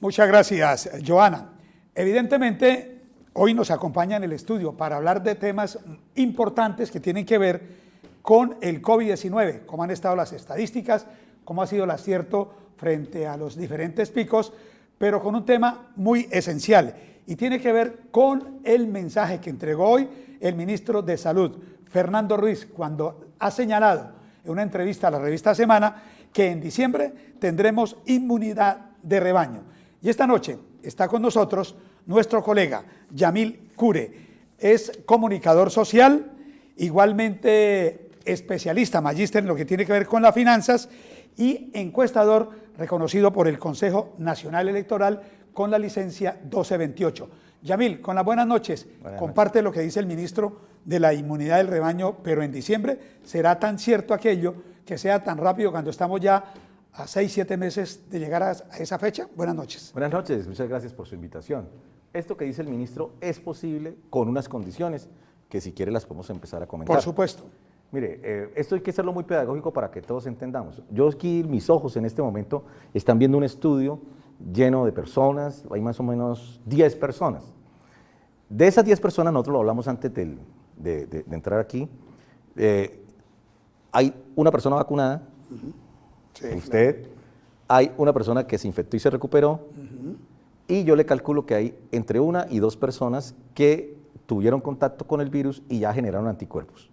Muchas gracias, Joana. Evidentemente, hoy nos acompaña en el estudio para hablar de temas importantes que tienen que ver con el COVID-19, cómo han estado las estadísticas, cómo ha sido el acierto frente a los diferentes picos, pero con un tema muy esencial y tiene que ver con el mensaje que entregó hoy el ministro de Salud, Fernando Ruiz, cuando ha señalado en una entrevista a la revista Semana que en diciembre tendremos inmunidad de rebaño. Y esta noche está con nosotros nuestro colega Yamil Cure, es comunicador social, igualmente especialista, magíster en lo que tiene que ver con las finanzas y encuestador reconocido por el Consejo Nacional Electoral con la licencia 1228. Yamil, con las buenas noches. Comparte lo que dice el ministro de la inmunidad del rebaño, pero en diciembre será tan cierto aquello que sea tan rápido cuando estamos ya a 6-7 meses de llegar a esa fecha. Buenas noches. Buenas noches, muchas gracias por su invitación. Esto que dice el ministro es posible con unas condiciones que si quiere las podemos empezar a comentar. Por supuesto. Mire, esto hay que hacerlo muy pedagógico para que todos entendamos. Yo aquí, mis ojos en este momento están viendo un estudio lleno de personas, hay más o menos 10 personas. De esas 10 personas, nosotros lo hablamos antes de entrar aquí, hay una persona vacunada, sí, usted, claro. Hay una persona que se infectó y se recuperó, y yo le calculo que hay entre 1 y 2 personas que tuvieron contacto con el virus y ya generaron anticuerpos.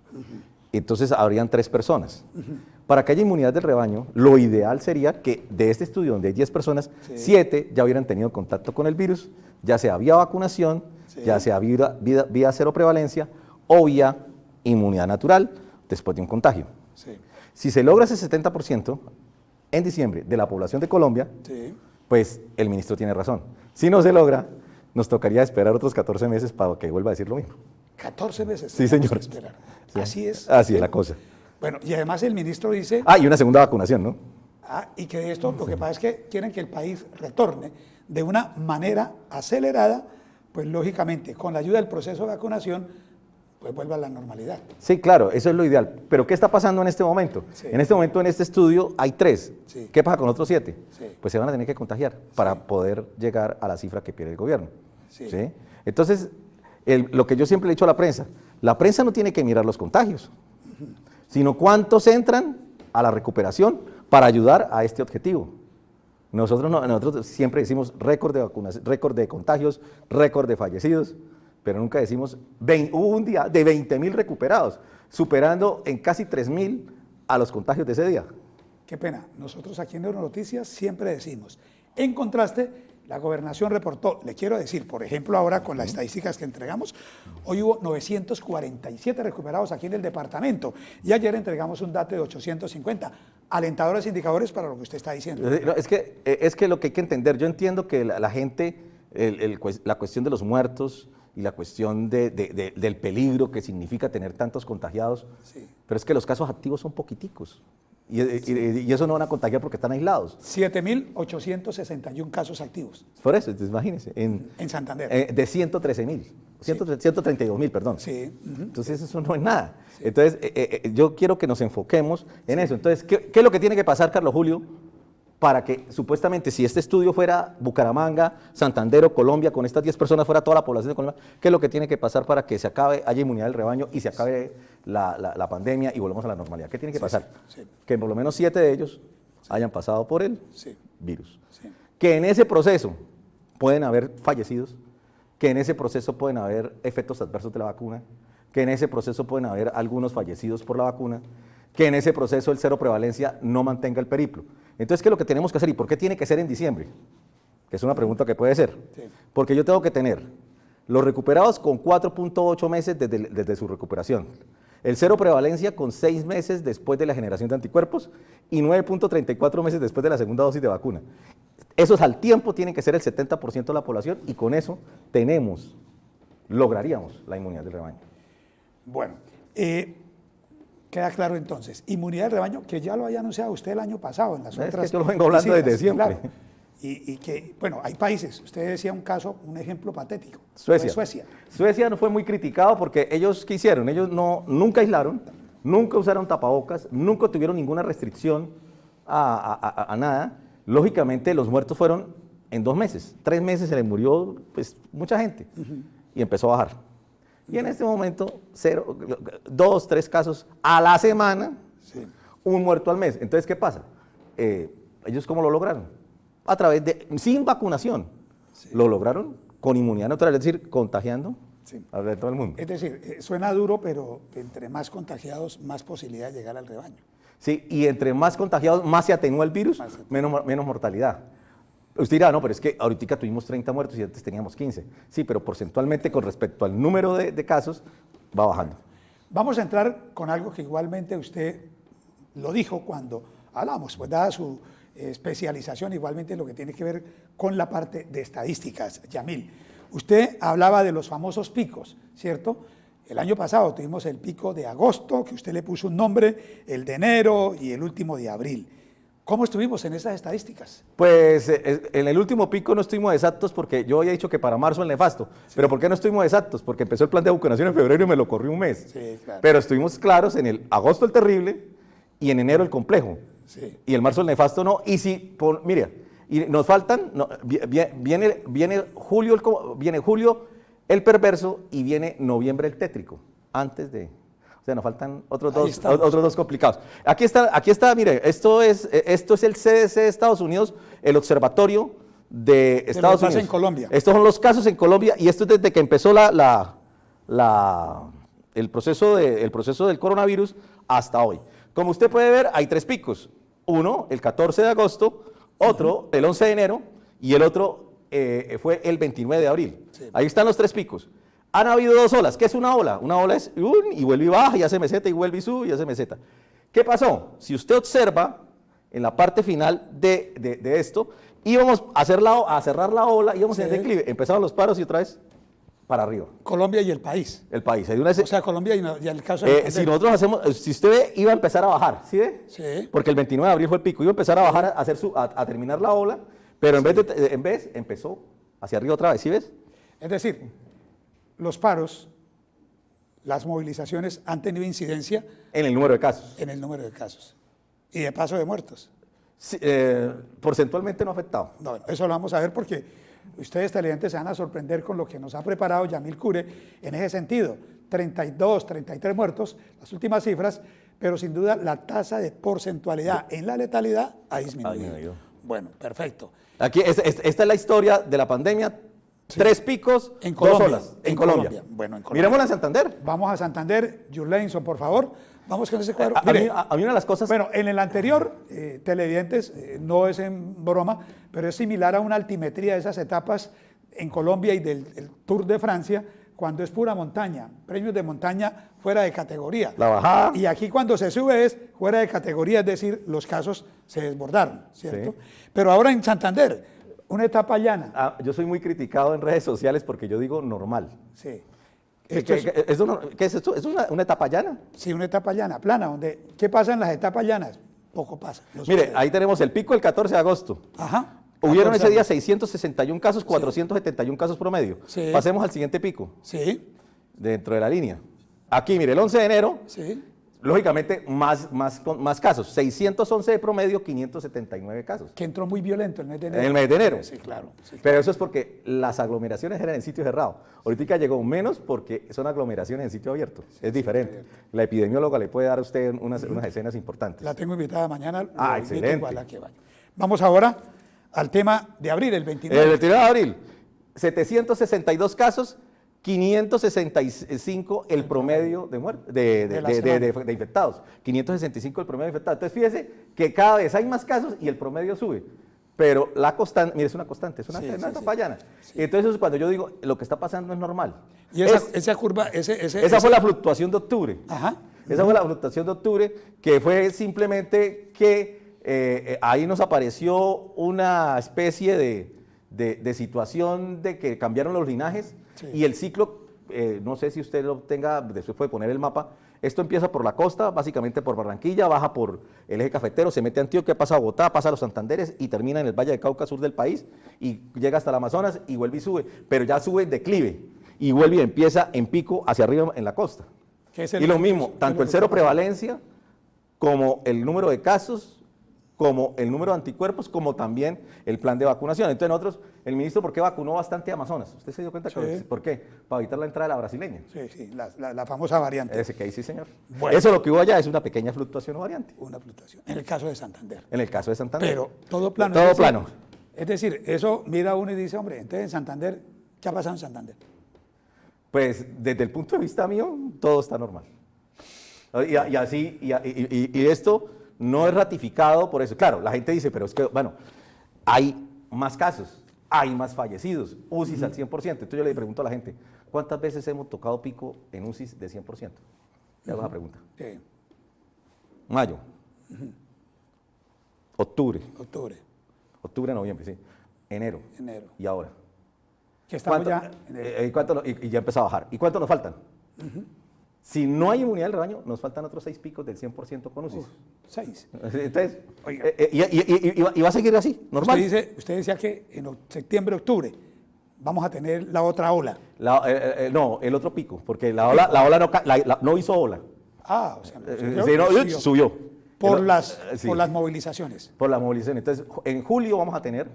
Entonces habrían 3 personas. Para que haya inmunidad del rebaño, lo ideal sería que de este estudio donde hay 10 personas, sí, 7 ya hubieran tenido contacto con el virus, ya sea vía vacunación, sí, ya sea vía cero prevalencia o vía inmunidad natural después de un contagio. Sí. Si se logra ese 70% en diciembre de la población de Colombia, sí, pues el ministro tiene razón. Si no se logra, nos tocaría esperar otros 14 meses para que vuelva a decir lo mismo. 14 meses. Sí, señor. Esperar. Sí. Así es. Así es la cosa. Bueno, y además el ministro dice... y una segunda vacunación, ¿no? Y que de esto lo que pasa es que quieren que el país retorne de una manera acelerada, pues lógicamente con la ayuda del proceso de vacunación, pues vuelva a la normalidad. Sí, claro, eso es lo ideal. Pero ¿qué está pasando en este momento? Sí. En este momento, en este estudio, hay 3. Sí. ¿Qué pasa con otros 7? Sí. Pues se van a tener que contagiar para poder llegar a la cifra que pide el gobierno. Sí. ¿Sí? Entonces, lo que yo siempre le he dicho a la prensa no tiene que mirar los contagios, sino cuántos entran a la recuperación para ayudar a este objetivo. Nosotros siempre decimos récord de vacunas, récord de contagios, récord de fallecidos, pero nunca decimos, hubo un día de 20.000 recuperados, superando en casi 3.000 a los contagios de ese día. Qué pena, nosotros aquí en Euronoticias siempre decimos, en contraste, la gobernación reportó, le quiero decir, por ejemplo, ahora con las estadísticas que entregamos, hoy hubo 947 recuperados aquí en el departamento y ayer entregamos un dato de 850. Alentadores indicadores para lo que usted está diciendo. Es que lo que hay que entender, yo entiendo que la gente, la cuestión de los muertos y la cuestión del peligro que significa tener tantos contagiados, sí, pero es que los casos activos son poquiticos. Y eso no van a contagiar porque están aislados. 7.861 casos activos. Por eso, imagínense. En Santander. De 113.000, sí, 132.000, perdón. Sí. Entonces eso no es nada. Sí. Entonces yo quiero que nos enfoquemos en eso. Entonces, ¿qué es lo que tiene que pasar, Carlos Julio, para que supuestamente si este estudio fuera Bucaramanga, Santander o Colombia, con estas 10 personas fuera toda la población de Colombia, qué es lo que tiene que pasar para que se acabe, haya inmunidad del rebaño y se acabe la pandemia y volvamos a la normalidad? ¿Qué tiene que pasar? Sí. Que por lo menos 7 de ellos hayan pasado por el virus. Sí. Que en ese proceso pueden haber fallecidos, que en ese proceso pueden haber efectos adversos de la vacuna, que en ese proceso pueden haber algunos fallecidos por la vacuna, que en ese proceso el cero prevalencia no mantenga el periplo. Entonces, ¿qué es lo que tenemos que hacer y por qué tiene que ser en diciembre? Que es una pregunta que puede ser. Sí. Porque yo tengo que tener los recuperados con 4.8 meses desde su recuperación, el cero prevalencia con 6 meses después de la generación de anticuerpos y 9.34 meses después de la segunda dosis de vacuna. Esos al tiempo tienen que ser el 70% de la población y con eso lograríamos la inmunidad del rebaño. Bueno, queda claro entonces, inmunidad del rebaño, que ya lo había anunciado usted el año pasado en las otras... Es que yo lo vengo hablando desde siempre. Claro. Y que, bueno, hay países, usted decía un caso, un ejemplo patético. Suecia. Suecia no fue muy criticado porque ellos, ¿qué hicieron? Ellos nunca aislaron, nunca usaron tapabocas, nunca tuvieron ninguna restricción a nada. Lógicamente los muertos fueron en 2 meses. 3 meses se le murió pues, mucha gente y empezó a bajar. Y en este momento, 0, 2, 3 casos a la semana, Sí. un muerto al mes. Entonces, ¿qué pasa? ¿Ellos cómo lo lograron? A través de, sin vacunación, lo lograron con inmunidad natural, es decir, contagiando Sí. a todo el mundo. Es decir, suena duro, pero entre más contagiados, más posibilidad de llegar al rebaño. Sí, y entre más contagiados, más se atenúa el virus, Más se menos mortalidad. Usted dirá, no, pero es que ahorita tuvimos 30 muertos y antes teníamos 15. Sí, pero porcentualmente con respecto al número de casos, va bajando. Vamos a entrar con algo que igualmente usted lo dijo cuando hablamos, pues dada su especialización, igualmente lo que tiene que ver con la parte de estadísticas, Yamil. Usted hablaba de los famosos picos, ¿cierto? El año pasado tuvimos el pico de agosto, que usted le puso un nombre, el de enero y el último de abril. ¿Cómo estuvimos en esas estadísticas? Pues en el último pico no estuvimos exactos porque yo había dicho que para marzo el nefasto. Sí. Pero ¿por qué no estuvimos exactos? Porque empezó el plan de vacunación en febrero y me lo corrió un mes. Sí, claro. Pero estuvimos claros en el agosto el terrible y en enero el complejo. Sí. Y el marzo el nefasto no. Y si, mire, y nos faltan, no, viene julio el perverso y viene noviembre el tétrico, antes de... O sea, nos faltan otros dos complicados. Aquí está, mire, esto es el CDC de Estados Unidos, el observatorio de Estados Unidos. En Colombia. Estos son los casos en Colombia y esto es desde que empezó el proceso del coronavirus hasta hoy. Como usted puede ver, hay 3 picos. Uno, el 14 de agosto, otro, el 11 de enero y el otro fue el 29 de abril. Sí. Ahí están los 3 picos. Han habido 2 olas. ¿Qué es una ola? Una ola es y vuelve y baja, y hace meseta, y vuelve y sube, y hace meseta. ¿Qué pasó? Si usted observa en la parte final de esto, íbamos a cerrar la ola, íbamos en declive. Empezaron los paros y otra vez para arriba. Colombia y el país. El país. O sea, Colombia y el caso de si nosotros hacemos, si usted ve, iba a empezar a bajar, ¿sí ve? Sí. Porque el 29 de abril fue el pico, iba a empezar a bajar, a terminar la ola, pero en vez empezó hacia arriba otra vez, ¿sí ves? Es decir, los paros, las movilizaciones han tenido incidencia en el número de casos. En el número de casos. Y de paso de muertos. Sí, porcentualmente no ha afectado. No, eso lo vamos a ver porque ustedes televidentes se van a sorprender con lo que nos ha preparado Yamil Cure en ese sentido. 32, 33 muertos, las últimas cifras, pero sin duda la tasa de porcentualidad en la letalidad ha disminuido. Bueno, perfecto. Aquí, esta es la historia de la pandemia. Sí. 3 picos, en Colombia, 2 olas en Colombia. Bueno, en Colombia. Mirémosla en Santander. Vamos a Santander. Jurlenson, por favor. Vamos con ese cuadro. A mí una de las cosas... Bueno, en el anterior, televidentes, no es en broma, pero es similar a una altimetría de esas etapas en Colombia y del Tour de Francia, cuando es pura montaña, premios de montaña fuera de categoría. La bajada. Y aquí cuando se sube es fuera de categoría, es decir, los casos se desbordaron, ¿cierto? Sí. Pero ahora en Santander... Una etapa llana. Yo soy muy criticado en redes sociales porque yo digo normal. Sí. ¿Qué es esto? ¿Es una etapa llana? Sí, una etapa llana, plana. Donde, ¿qué pasa en las etapas llanas? Poco pasa. Mire, ahí tenemos el pico el 14 de agosto. Ajá. Hubieron ese día 661 casos, 471 casos promedio. Sí. Pasemos al siguiente pico. Sí. Dentro de la línea. Aquí, mire, el 11 de enero. Sí. Lógicamente, más casos. 611 de promedio, 579 casos. Que entró muy violento el mes de enero. En el mes de enero. Sí, claro. Sí, claro. Pero eso es porque las aglomeraciones eran en sitios cerrados. Ahorita llegó menos porque son aglomeraciones en sitio abierto. Sí, es diferente. La epidemióloga le puede dar a usted unas escenas importantes. La tengo invitada mañana. Excelente. Igual a que vaya. Vamos ahora al tema de abril, el 29. El 29 de abril, 762 casos. 565 el promedio de infectados, 565 el promedio de infectados. Entonces fíjese que cada vez hay más casos y el promedio sube, pero la constante, mire, es una constante, es una etapa llana. Sí. Entonces cuando yo digo lo que está pasando es normal. Y esa curva, esa fue la fluctuación de octubre. Ajá. Esa fue la fluctuación de octubre, que fue simplemente que ahí nos apareció una especie de situación de que cambiaron los linajes. Sí. Y el ciclo, no sé si usted lo tenga, después puede poner el mapa, esto empieza por la costa, básicamente por Barranquilla, baja por el eje cafetero, se mete a Antioquia, pasa a Bogotá, pasa a los Santanderes y termina en el Valle de Cauca, sur del país, y llega hasta el Amazonas y vuelve y sube, pero ya sube en declive y vuelve y empieza en pico hacia arriba en la costa. Y lo mismo, tanto el cero prevalencia como el número de casos como el número de anticuerpos, como también el plan de vacunación. Entonces nosotros, el ministro, ¿por qué vacunó bastante a Amazonas? ¿Usted se dio cuenta? Sí. ¿Por qué? Para evitar la entrada de la brasileña. Sí, la famosa variante. Ese que ahí sí, señor. Bueno. Eso lo que hubo allá es una pequeña fluctuación o variante. Una fluctuación. En el caso de Santander. En el caso de Santander. Pero todo plano. Todo es decir, plano. Es decir, eso mira uno y dice, hombre, entonces en Santander, ¿qué ha pasado en Santander? Pues desde el punto de vista mío, todo está normal. Y esto no es ratificado por eso. Claro, la gente dice, pero es que, bueno, hay más casos, hay más fallecidos, UCIs al 100%. Entonces yo le pregunto a la gente, ¿cuántas veces hemos tocado pico en UCIs de 100%? Le hago la pregunta. Sí. Mayo, octubre, noviembre, sí, enero, y ahora. Que estamos ya Y ya empezó a bajar. ¿Y cuánto nos faltan? Si no hay inmunidad del rebaño, nos faltan otros 6 picos del 100% con UCIs. 6. Entonces, y va a seguir así, normal. Usted decía que en septiembre, octubre vamos a tener la otra ola. No, el otro pico, porque la ola no hizo ola. O sea, subió. Por las movilizaciones. Por la movilización. Entonces, en julio vamos a tener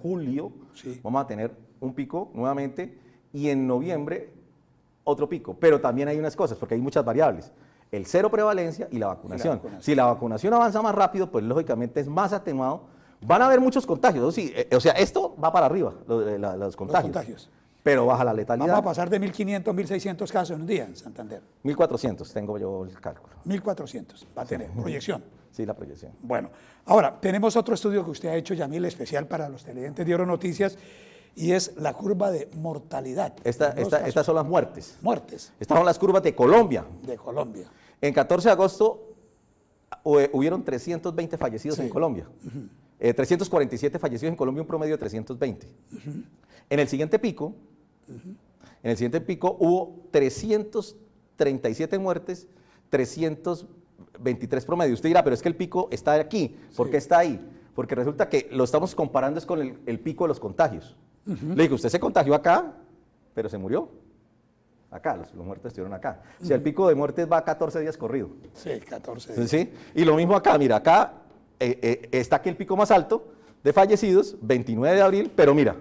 un pico nuevamente, y en noviembre otro pico. Pero también hay unas cosas, porque hay muchas variables. El cero prevalencia y la vacunación. Si la vacunación avanza más rápido, pues lógicamente es más atenuado. Van a haber muchos contagios. Sí, o sea, esto va para arriba, los contagios. Pero baja la letalidad. Vamos a pasar de 1.500, 1.600 casos en un día en Santander. 1.400, tengo yo el cálculo. 1.400 va a tener proyección. Sí, la proyección. Bueno, ahora tenemos otro estudio que usted ha hecho, Yamil, especial para los televidentes de Oro Noticias, y es la curva de mortalidad. Estas son las muertes. Muertes. Estas son las curvas de Colombia. De Colombia. En 14 de agosto hubieron 320 fallecidos en Colombia. 347 fallecidos en Colombia, un promedio de 320. En el siguiente pico, hubo 337 muertes, 323 promedio. Usted dirá, pero es que el pico está aquí. ¿Por qué está ahí? Porque resulta que lo estamos comparando es con el pico de los contagios. Le digo, usted se contagió acá, pero se murió. Acá, los muertos estuvieron acá. O sea, el pico de muertes va a 14 días corrido. Sí, 14 días. ¿Sí? Y lo mismo acá, mira, acá está aquí el pico más alto de fallecidos, 29 de abril, pero mira,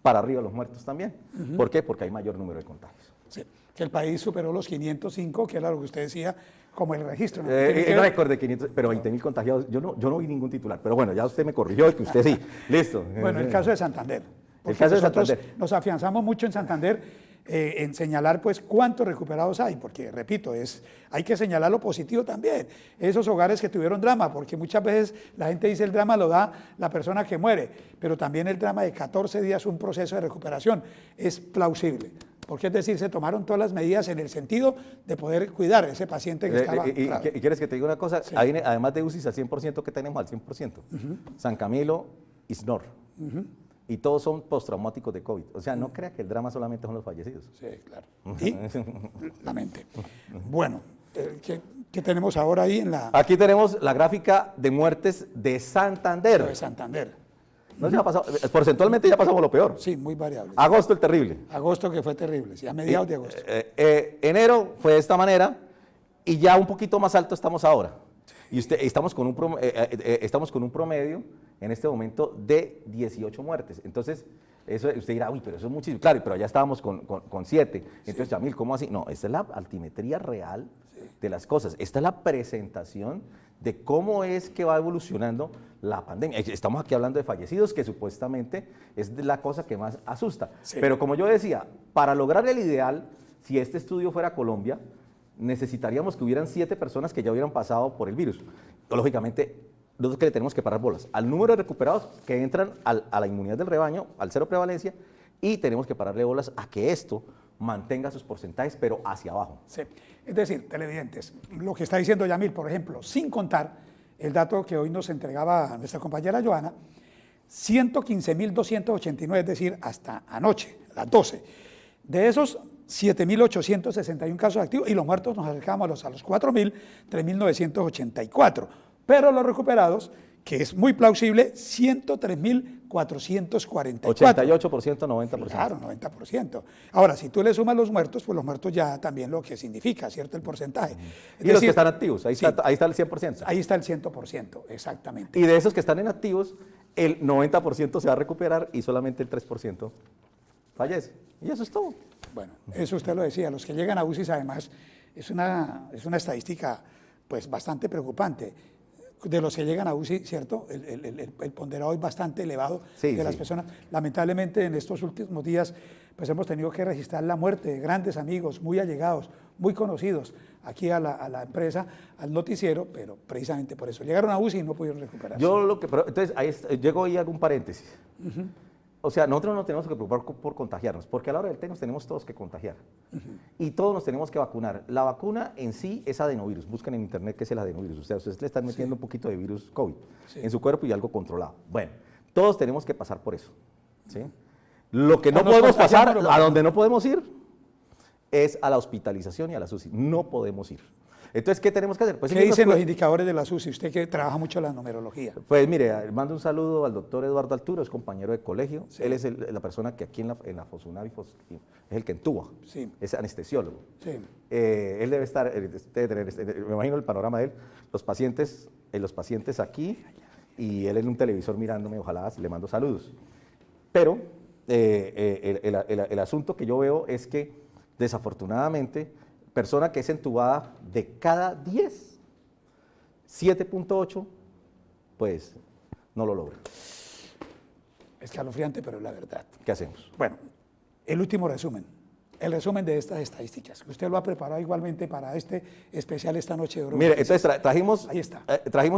para arriba los muertos también. ¿Por qué? Porque hay mayor número de contagios. Sí, que el país superó los 505, que era lo que usted decía, como el registro. ¿No? El récord de 500, pero 20.000 contagiados, yo no vi ningún titular, pero bueno, ya usted me corrigió, que usted sí. Listo. Bueno, el caso de Santander. El caso de Santander. Nos afianzamos mucho en Santander en señalar pues cuántos recuperados hay, porque repito, hay que señalar lo positivo también. Esos hogares que tuvieron drama, porque muchas veces la gente dice el drama lo da la persona que muere, pero también el drama de 14 días, un proceso de recuperación, es plausible. Porque es decir, se tomaron todas las medidas en el sentido de poder cuidar a ese paciente que estaba grave. ¿Y quieres que te diga una cosa? Sí. Además de UCIs al 100%, ¿qué tenemos al 100%? San Camilo y SNOR. Y todos son postraumáticos de COVID. O sea, no crea que el drama solamente son los fallecidos. Sí, claro. Y la mente. Bueno, ¿qué tenemos ahora ahí en la...? Aquí tenemos la gráfica de muertes de Santander. De Santander. ¿No se ha pasado? Porcentualmente ya pasamos lo peor. Sí, muy variable. Agosto el terrible. Agosto que fue terrible, sí, a mediados de agosto. Enero fue de esta manera y ya un poquito más alto estamos ahora. Y estamos con un promedio en este momento de 18 muertes. Entonces, eso usted dirá, uy, pero eso es muchísimo. Claro, pero allá estábamos con 7. Entonces, Yamil, ¿cómo así? No, esta es la altimetría real de las cosas. Esta es la presentación de cómo es que va evolucionando la pandemia. Estamos aquí hablando de fallecidos, que supuestamente es la cosa que más asusta. Sí. Pero como yo decía, para lograr el ideal, si este estudio fuera Colombia, necesitaríamos que hubieran 7 personas que ya hubieran pasado por el virus. Lógicamente, nosotros que le tenemos que parar bolas al número de recuperados que entran a la inmunidad del rebaño, al cero prevalencia, y tenemos que pararle bolas a que esto mantenga sus porcentajes, pero hacia abajo. Sí. Es decir, televidentes, lo que está diciendo Yamil, por ejemplo, sin contar el dato que hoy nos entregaba nuestra compañera Joana, 115.289, es decir, hasta anoche, a las 12. De esos, 7.861 casos activos y los muertos nos acercamos a los 4.000, 3.984. Pero los recuperados, que es muy plausible, 103.000 444. 88%, 90%. Claro, 90%. Ahora, si tú le sumas los muertos, pues los muertos ya también lo que significa, ¿cierto? El porcentaje. Es Y los que decir, están activos, ahí, sí, ahí está el 100%. ahí está el 100%, exactamente. Y de esos que están inactivos, el 90% se va a recuperar y solamente el 3% fallece. Y eso es todo. Bueno, eso usted lo decía, los que llegan a UCI además es una estadística pues bastante preocupante. De los que llegan a UCI, ¿cierto? El ponderado es bastante elevado de las personas. Lamentablemente en estos últimos días pues hemos tenido que registrar la muerte de grandes amigos, muy allegados, muy conocidos aquí a la empresa, al noticiero, pero precisamente por eso. Llegaron a UCI y no pudieron recuperarse. Entonces, llego ahí a algún paréntesis. O sea, nosotros no nos tenemos que preocupar por contagiarnos, porque a la hora del té nos tenemos todos que contagiar. Y todos nos tenemos que vacunar. La vacuna en sí es adenovirus. Busquen en internet qué es el adenovirus. O sea, ustedes le están metiendo un poquito de virus COVID en su cuerpo y algo controlado. Bueno, todos tenemos que pasar por eso. ¿Sí? Lo que no podemos pasar, a donde no podemos ir, es a la hospitalización y a la UCI. No podemos ir. Entonces, ¿qué tenemos que hacer? Pues, ¿qué dicen los indicadores de la UCI? Usted que trabaja mucho la numerología. Pues mire, mando un saludo al doctor Eduardo Alturo, es compañero de colegio. Sí. Él es la persona que aquí en la Fosunari es el que entuba, sí. Es anestesiólogo. Sí. Él debe estar, me imagino el panorama de él, los pacientes aquí y él en un televisor mirándome, ojalá le mando saludos. Pero el asunto que yo veo es que desafortunadamente persona que es entubada de cada 10, 7.8, pues no lo logra. Escalofriante, pero es la verdad. ¿Qué hacemos? Bueno, el último resumen, el resumen de estas estadísticas. Usted lo ha preparado igualmente para este especial esta noche de Oro. Mire, entonces trajimos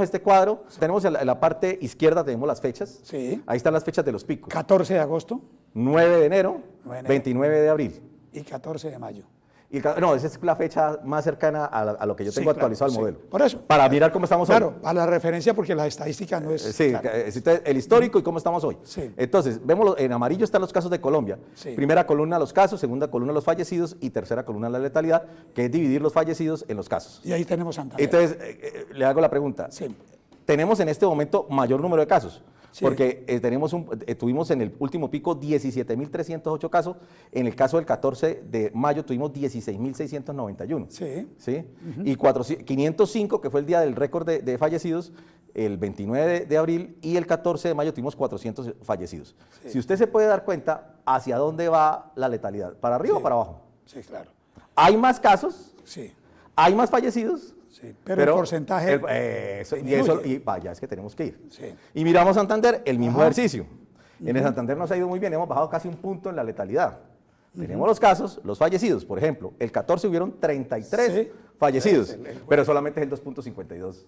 este cuadro, sí. Tenemos en la parte izquierda tenemos las fechas, sí. Ahí están las fechas de los picos. 14 de agosto. 9 de enero, 29 de abril. Y 14 de mayo. No, esa es la fecha más cercana a lo que yo tengo actualizado el modelo. Por eso. Para mirar cómo estamos hoy. Claro, a la referencia porque la estadística no es... Sí, claro. El histórico y cómo estamos hoy. Sí. Entonces, vemos en amarillo están los casos de Colombia. Sí. Primera columna los casos, segunda columna los fallecidos y tercera columna la letalidad, que es dividir los fallecidos en los casos. Y ahí tenemos Santander. Entonces, le hago la pregunta. Sí. Tenemos en este momento mayor número de casos. Sí. Porque tuvimos en el último pico 17.308 casos, en el caso del 14 de mayo tuvimos 16.691. Sí. ¿Sí? Y 505, que fue el día del récord de fallecidos, el 29 de abril, y el 14 de mayo tuvimos 400 fallecidos. Sí. Si usted se puede dar cuenta, ¿hacia dónde va la letalidad? ¿Para arriba o para abajo? Sí, claro. ¿Hay más casos? Sí. ¿Hay más fallecidos? Sí, pero el porcentaje... y vaya, es que tenemos que ir. Sí. Y miramos Santander, el mismo ejercicio. En el Santander nos ha ido muy bien, hemos bajado casi un punto en la letalidad. Tenemos los casos, los fallecidos, por ejemplo, el 14 hubieron 33 fallecidos, pero solamente es el 2.52.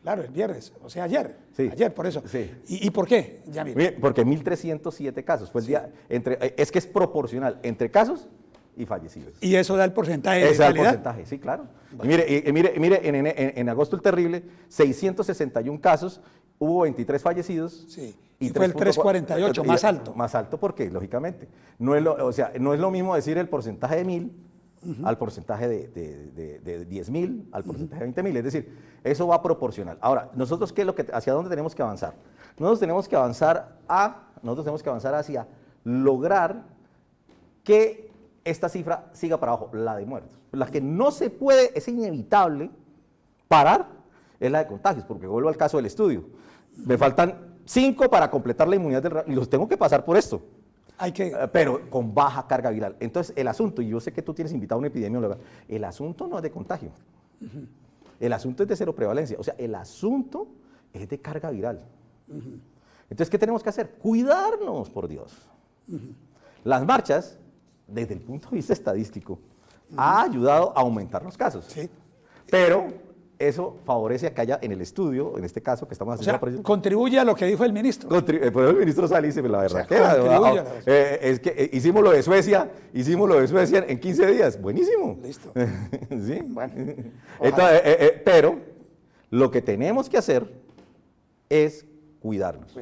Claro, el viernes, o sea, ayer. Sí. Ayer, por eso. Sí. ¿Y por qué? Ya mira. Porque 1.307 casos, fue el día, es que es proporcional entre casos y fallecidos. ¿Y eso da el porcentaje de letalidad? Ese da el porcentaje, sí, claro. Bueno. Y mire, en agosto el terrible, 661 casos, hubo 23 fallecidos. Sí. Y fue el 3.48, más alto. Más alto porque, lógicamente, no es lo mismo decir el porcentaje de 1.000 al porcentaje de 10.000, al porcentaje de 20.000. Es decir, eso va proporcional. Ahora, nosotros, ¿hacia dónde tenemos que avanzar? Nosotros tenemos que avanzar hacia lograr que esta cifra siga para abajo, la de muertos. La que no se puede, es inevitable parar, es la de contagios, porque vuelvo al caso del estudio. Me faltan 5 para completar la inmunidad y los tengo que pasar por esto. Pero con baja carga viral. Entonces, el asunto, y yo sé que tú tienes invitado a un epidemiólogo, el asunto no es de contagio. El asunto es de cero prevalencia. O sea, el asunto es de carga viral. Entonces, ¿qué tenemos que hacer? Cuidarnos, por Dios. Las marchas, desde el punto de vista estadístico, ha ayudado a aumentar los casos. Sí. Pero eso favorece a que haya en el estudio, en este caso que estamos haciendo... O sea, contribuye a lo que dijo el ministro. Pues el ministro sale y dice, la verdad, es que hicimos lo de Suecia en 15 días. Buenísimo. Listo. Sí. Bueno. Entonces, pero lo que tenemos que hacer es cuidarnos. Sí.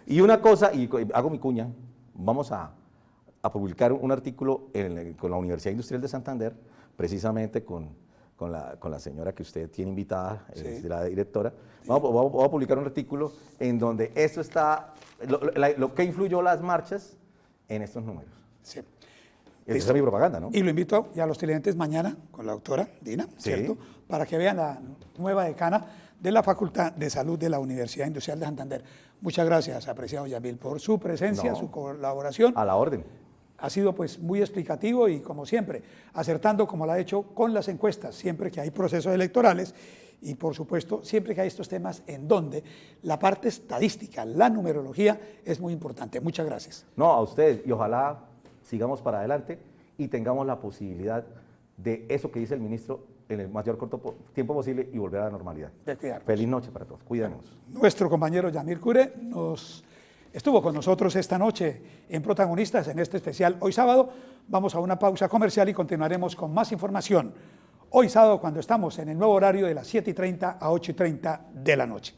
Y una cosa, y hago mi cuña, vamos a publicar un artículo con la Universidad Industrial de Santander, precisamente con con la señora que usted tiene invitada, Sí. es la directora. Vamos a publicar un artículo en donde esto está, lo que influyó las marchas en estos números. Sí. Esa es mi propaganda, ¿no? Y lo invito ya a los televidentes mañana con la doctora Dina, Sí. ¿cierto? Para que vean la nueva decana de la Facultad de Salud de la Universidad Industrial de Santander. Muchas gracias, apreciado Yamil, por su presencia, No. su colaboración. A la orden. Ha sido pues muy explicativo y como siempre, acertando como lo ha hecho con las encuestas, siempre que hay procesos electorales y por supuesto siempre que hay estos temas en donde la parte estadística, la numerología es muy importante. Muchas gracias. No, a ustedes, y ojalá sigamos para adelante y tengamos la posibilidad de eso que dice el ministro en el mayor corto tiempo posible y volver a la normalidad. De cuidarnos. Feliz noche para todos, cuídanos. Nuestro compañero Yamil Cure estuvo con nosotros esta noche en Protagonistas en este especial hoy sábado. Vamos a una pausa comercial y continuaremos con más información hoy sábado cuando estamos en el nuevo horario de las 7:30 a 8:30 de la noche.